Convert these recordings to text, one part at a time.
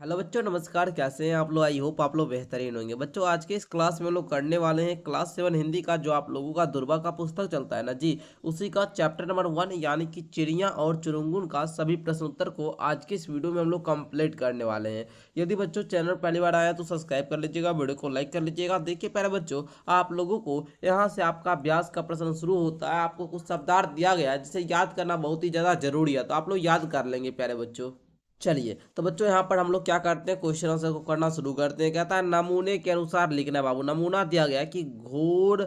Hello बच्चों, नमस्कार। कैसे हैं आप लोग? आई होप आप लोग बेहतरीन होंगे। बच्चों, आज के इस क्लास में हम लोग करने वाले हैं क्लास 7 हिंदी का, जो आप लोगों का दुर्बा का पुस्तक चलता है ना जी, उसी का चैप्टर नंबर 1 यानी कि चिड़िया और चुरुंगुन का सभी प्रश्न उत्तर को आज के इस वीडियो में हम लोग कंप्लीट करने वाले हैं। यदि बच्चों चैनल पहली बार आया तो सब्सक्राइब कर लीजिएगा, वीडियो को लाइक कर लीजिएगा। देखिए प्यारे बच्चों, आप लोगों को यहाँ से आपका अभ्यास का प्रश्न शुरू होता है। आपको कुछ शब्दार्थ दिया गया है जिसे याद करना बहुत ही ज़्यादा जरूरी है, तो आप लोग याद कर लेंगे प्यारे बच्चों। चलिए तो बच्चों, यहाँ पर हम लोग क्या करते हैं, क्वेश्चन आंसर को करना शुरू करते हैं। कहता है नमूने के अनुसार लिखना है। बाबू, नमूना दिया गया है कि घोड़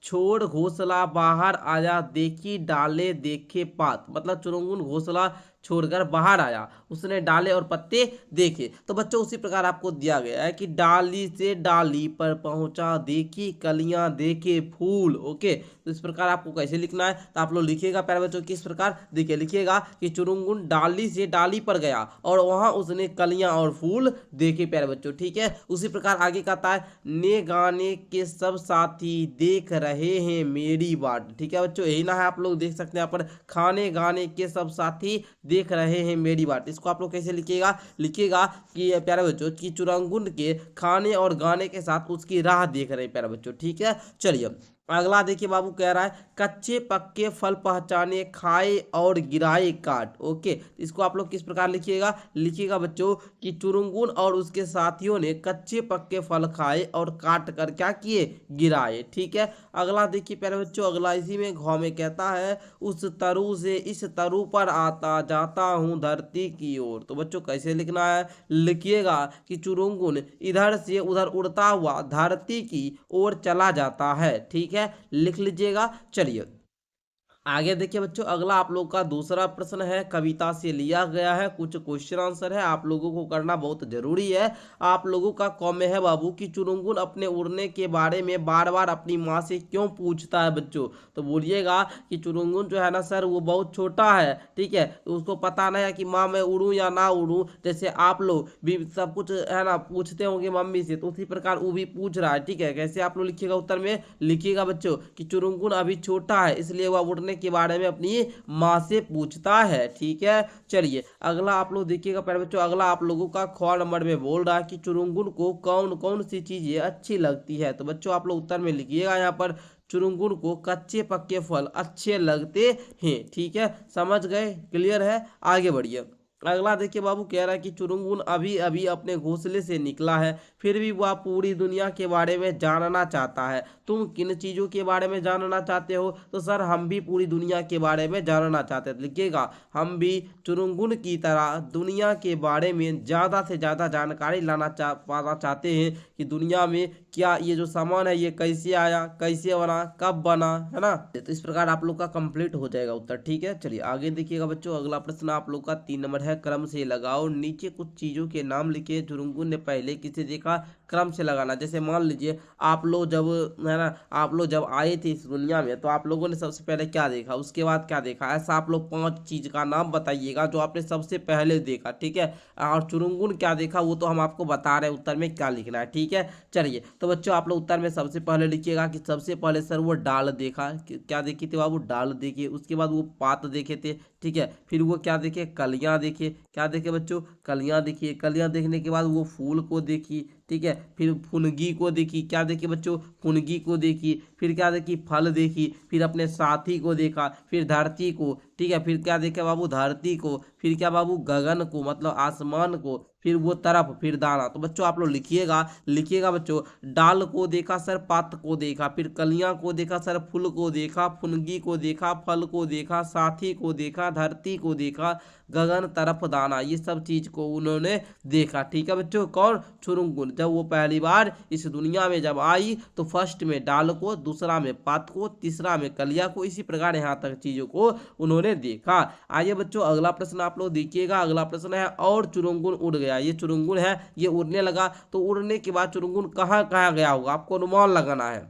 छोड़ घोंसला बाहर आया, देखी डाले देखे पात। मतलब चुरुंगुन घोंसला छोड़कर बाहर आया, उसने डाले और पत्ते देखे। तो बच्चों उसी प्रकार आपको दिया गया है कि डाली से डाली पर पहुंचा, देखी कलियां देखे फूल। ओके, तो इस प्रकार आपको कैसे लिखना है, तो आप लोग लिखिएगा प्यारे बच्चों किस प्रकार। देखिए, लिखिएगा कि चुरुंगुन डाली से डाली पर गया और वहां उसने कलियां और फूल देखे प्यारे बच्चों। ठीक है, उसी प्रकार आगे कहता है ने गाने के सब साथी देख रहे हैं मेरी बाट। ठीक है बच्चों, यही ना है, आप लोग देख सकते हैं यहाँ पर खाने गाने के सब साथी देख रहे हैं मेरी बाट। इसको आप लोग कैसे लिखिएगा, लिखिएगा कि प्यारे बच्चों कि चुरंगुन के खाने और गाने के साथ उसकी राह देख रहे हैं प्यारे बच्चों। ठीक है, चलिए अगला देखिए। बाबू कह रहा है कच्चे पक्के फल पहचाने, खाए और गिराए काट। ओके, इसको आप लोग किस प्रकार लिखिएगा, लिखिएगा बच्चों कि चुरुंगुन और उसके साथियों ने कच्चे पक्के फल खाए और काट कर क्या किए, गिराए। ठीक है, अगला देखिए प्यारे बच्चों, अगला इसी में घाव में कहता है उस तरु से इस तरु पर आता जाता हूँ धरती की ओर। तो बच्चों कैसे लिखना है, लिखिएगा कि चुरुंगुन इधर से उधर उड़ता हुआ धरती की ओर चला जाता है। ठीक है, लिख लीजिएगा। चलिए आगे देखिए बच्चों, अगला आप लोग का दूसरा प्रश्न है, कविता से लिया गया है, कुछ क्वेश्चन आंसर है, आप लोगों को करना बहुत जरूरी है। आप लोगों का कॉम है बाबू कि चुरुंगुन अपने उड़ने के बारे में बार बार अपनी माँ से क्यों पूछता है बच्चों। तो बोलिएगा कि चुरुंगुन जो है ना सर, वो बहुत छोटा है। ठीक है, तो उसको पता नहीं है कि माँ मैं उड़ूँ या ना उड़ूँ। जैसे आप लोग भी सब कुछ है ना पूछते होंगे मम्मी से, तो उसी प्रकार वो भी पूछ रहा है। ठीक है, कैसे आप लोग लिखिएगा, उत्तर में लिखिएगा बच्चों कि चुरुंगुन अभी छोटा है, इसलिए वह उड़ने के बारे में अपनी माँ से पूछता है। ठीक है, चलिए अगला आप लोग देखिएगा प्यारे बच्चों, अगला आप लोगों का ख नंबर में बोल रहा है कि चुरुंगुन को कौन कौन सी चीजें अच्छी लगती है। तो बच्चों आप लोग उत्तर में लिखिएगा यहाँ पर चुरुंगुन को कच्चे पक्के फल अच्छे लगते हैं। ठीक है, समझ गए, क्लियर है, आगे बढ़िए। अगला देखिए बाबू, कह रहा है कि चुरुंगुन अभी अभी अपने घोंसले से निकला है, फिर भी वह पूरी दुनिया के बारे में जानना चाहता है। तुम किन चीज़ों के बारे में जानना चाहते हो, तो सर हम भी पूरी दुनिया के बारे में जानना चाहते हैं। लिखिएगा हम भी चुरुंगुन की तरह दुनिया के बारे में ज़्यादा से ज़्यादा जानकारी पाना चाहते हैं कि दुनिया में क्या ये जो सामान है ये कैसे आया, कैसे बना, कब बना, है ना। तो इस प्रकार आप लोग का कंप्लीट हो जाएगा उत्तर। ठीक है, चलिए आगे देखिएगा बच्चों, अगला प्रश्न आप लोग का 3 नंबर है, क्रम से लगाओ। नीचे कुछ चीज़ों के नाम लिखे, चुरुंगुन ने पहले किसे देखा, क्रम से लगाना। जैसे मान लीजिए आप लोग जब है ना, आप लोग जब आए थे इस दुनिया में, तो आप लोगों ने सबसे पहले क्या देखा, उसके बाद क्या देखा, ऐसा आप लोग 5 चीज का नाम बताइएगा जो आपने सबसे पहले देखा। ठीक है, और चुरुंगुन क्या देखा वो तो हम आपको बता रहे हैं, उत्तर में क्या लिखना है। ठीक है, चलिए तो बच्चों आप लोग उत्तर में सबसे पहले लिखिएगा कि सबसे पहले सर वो डाल देखा। क्या देखी थी बाबू, डाल देखिए। उसके बाद वो पात देखे थे। ठीक है, फिर वो क्या देखे, कलियां देखे। क्या देखे बच्चों, कलियां देखिए। कलियां देखने के बाद वो फूल को देखी। ठीक है, फिर फुनगी को देखी। क्या देखी बच्चों, फुनगी को देखी। फिर क्या देखी, फल देखी। फिर अपने साथी को देखा, फिर धरती को। ठीक है, फिर क्या देखा बाबू, धरती को। फिर क्या बाबू, गगन को मतलब आसमान को। फिर वो तरफ, फिर दाना। तो बच्चों आप लोग लिखिएगा, लिखिएगा बच्चों, डाल को देखा सर, पात को देखा, फिर कलियां को देखा सर, फूल को देखा, फुनगी को देखा, फल को देखा, साथी को देखा, धरती को देखा, गगन तरफ दाना, ये सब चीज को उन्होंने देखा। ठीक है बच्चों, कौन, चुरुंगुन। जब वो पहली बार इस दुनिया में जब आई तो फर्स्ट में डाल को, दूसरा में पात को, तीसरा में कलिया को, इसी प्रकार यहाँ तक चीजों को उन्होंने देखा। आइए बच्चों अगला प्रश्न आप लोग देखिएगा, अगला प्रश्न है और चुरुंगुन उड़ गया। ये चुरुंगुन है, ये उड़ने लगा, तो उड़ने के बाद चुरुंगुन कहाँ कहाँ गया होगा, आपको अनुमान लगाना है।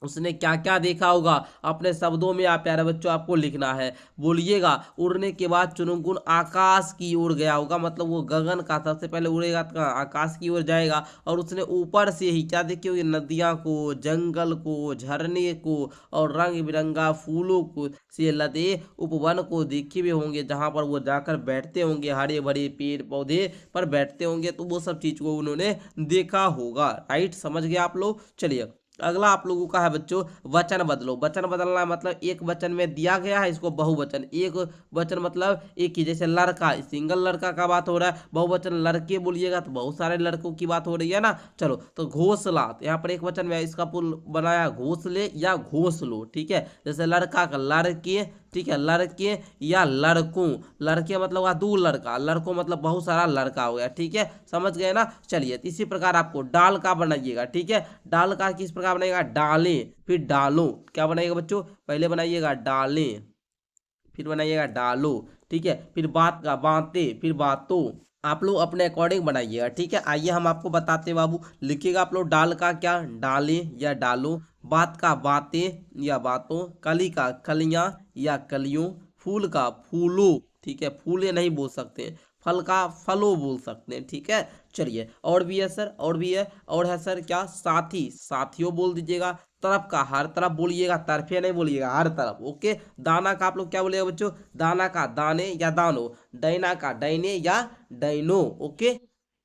उसने क्या क्या देखा होगा अपने शब्दों में आप प्यारे बच्चों आपको लिखना है। बोलिएगा। उड़ने के बाद चुनमुन आकाश की ओर गया होगा, मतलब वो गगन का सबसे पहले उड़ेगा तो कहाँ? आकाश की ओर जाएगा। और उसने ऊपर से ही क्या देखी होगी? नदियां को, जंगल को, झरने को और रंग बिरंगा फूलों को से लदे उपवन को देखे हुए होंगे, जहां पर वो जाकर बैठते होंगे, हरे भरे पेड़ पौधे पर बैठते होंगे। तो वो सब चीज को उन्होंने देखा होगा। राइट, समझ गए आप लोग। चलिए अगला आप लोगों का है बच्चों वचन बदलो। वचन बदलना मतलब एक वचन में दिया गया है, इसको बहुवचन, एक वचन मतलब एक ही, जैसे लड़का सिंगल लड़का का बात हो रहा है, बहुवचन लड़के बोलिएगा तो बहुत सारे लड़कों की बात हो रही है ना। चलो तो घोंसला, तो यहाँ पर एक वचन में इसका पुल बनाया घोंसले या घोंसलो। ठीक है, जैसे लड़का का लड़के, ठीक है, लड़के या लड़कों। लड़के मतलब हुआ दो लड़का, लड़कों मतलब बहुत सारा लड़का हो गया। ठीक है, समझ गए ना। चलिए इसी प्रकार आपको डाल का बनाइएगा। ठीक है, डाल का किस प्रकार बनाइएगा? डाले, फिर डालो। क्या बनाइएगा बच्चों? पहले बनाइएगा डाले, फिर बनाइएगा डालो। ठीक है, फिर बात का बातें, फिर बातों। आप लोग अपने अकॉर्डिंग बनाइएगा। ठीक है, आइए हम आपको बताते हैं बाबू। लिखिएगा आप लोग डाल का क्या? डाले या डालो। बात का बातें या बातों। कली का कलियां या कलियों। फूल का फूलों। ठीक है, फूले नहीं बोल सकते, फल का फलों बोल सकते हैं। ठीक है, चलिए और भी है सर, और भी है, और है सर क्या? साथी, साथियों बोल दीजिएगा। तरफ का हर तरफ बोलिएगा, तरफे नहीं बोलिएगा, हर तरफ। ओके। दाना का आप लोग क्या बोलिएगा बच्चों? दाना का दाने या दानो। डैना का डैने या डैनो। ओके,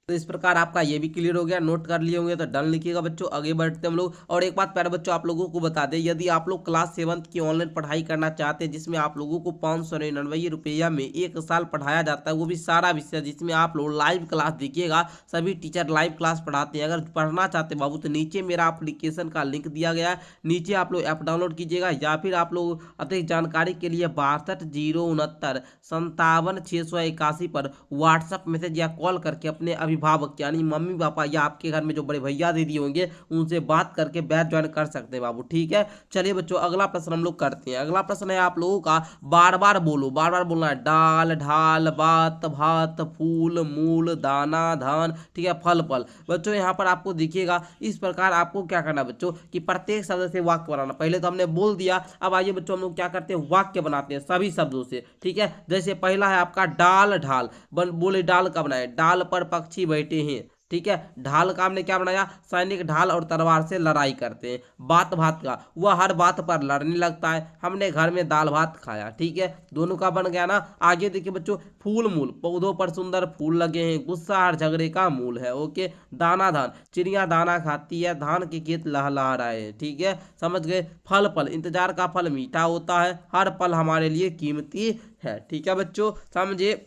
तो इस प्रकार आपका ये भी क्लियर हो गया। नोट कर लिए होंगे तो डन लिखिएगा बच्चों। आगे बढ़ते हम लोग। और एक बात प्यारे बच्चों आप लोगों को बता दें, यदि आप लोग क्लास 7 की ऑनलाइन पढ़ाई करना चाहते हैं, जिसमें आप लोगों को 599 रुपया में 1 साल पढ़ाया जाता है, वो भी सारा विषय, जिसमें आप लोग लाइव क्लास देखिएगा, सभी टीचर लाइव क्लास पढ़ाते हैं। अगर पढ़ना चाहते हैं बाबू तो नीचे मेरा एप्लीकेशन का लिंक दिया गया है, नीचे आप लोग ऐप डाउनलोड कीजिएगा, या फिर आप लोग अधिक जानकारी के लिए 62 069 57 681 पर व्हाट्सएप मैसेज या कॉल करके अपने अभिभावक यानी मम्मी पापा या आपके घर में जो बड़े भैया दीदी होंगे उनसे बात करके बैच ज्वाइन कर सकते हैं बाबू। ठीक है, चलिए बच्चों अगला प्रश्न हम लोग करते हैं। अगला प्रश्न है आप लोगों का, बार बार बोलो, बार बार बोलना है। डाल, ढाल, बात, भात, फूल, मूल, दाना, धान। ठीक है, फल फल। बच्चों यहाँ पर आपको दिखिएगा, इस प्रकार आपको क्या करना बच्चों कि प्रत्येक शब्द से वाक्य बनाना। पहले तो हमने बोल दिया, अब आइए बच्चों हम लोग क्या करते हैं? वाक्य बनाते हैं सभी शब्दों से। ठीक है, जैसे पहला है आपका डाल ढाल। बोले डाल का बनाए, डाल पर पक्षी बैठे हैं। ठीक है, ढाल का हमने क्या बनाया? सैनिक ढाल और तलवार से लड़ाई करते हैं। बात भात का, वह हर बात पर लड़ने लगता है। हमने घर में दाल भात खाया। ठीक है, दोनों का बन गया ना। आगे देखिए बच्चों, फूल मूल, पौधों पर सुंदर फूल लगे हैं, गुस्सा हर झगड़े का मूल है। ओके। दाना धान, चिड़िया दाना खाती है, धान के खेत लहलहा रहे हैं। ठीक है, समझ गए। फल फल, इंतजार का फल मीठा होता है, हर पल हमारे लिए कीमती है। ठीक है बच्चों, समझे?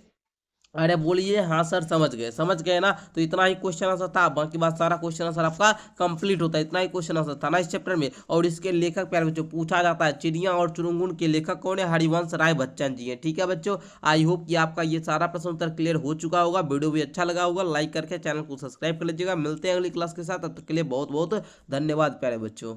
अरे बोलिए हाँ सर, समझ गए, समझ गए ना। तो इतना ही क्वेश्चन आंसर था, बाकी बात सारा क्वेश्चन आंसर आपका कंप्लीट होता है। इतना ही क्वेश्चन आंसर था ना इस चैप्टर में। और इसके लेखक प्यारे बच्चों पूछा जाता है, चिड़िया और चुनमुन के लेखक कौन है? हरिवंश राय बच्चन जी हैं। ठीक है बच्चों, आई होप कि आपका ये सारा प्रश्न उत्तर क्लियर हो चुका होगा। वीडियो भी अच्छा लगा होगा, लाइक करके चैनल को सब्सक्राइब कर लीजिएगा। मिलते हैं अगली क्लास के साथ, तब तक के लिए बहुत बहुत धन्यवाद प्यारे बच्चों।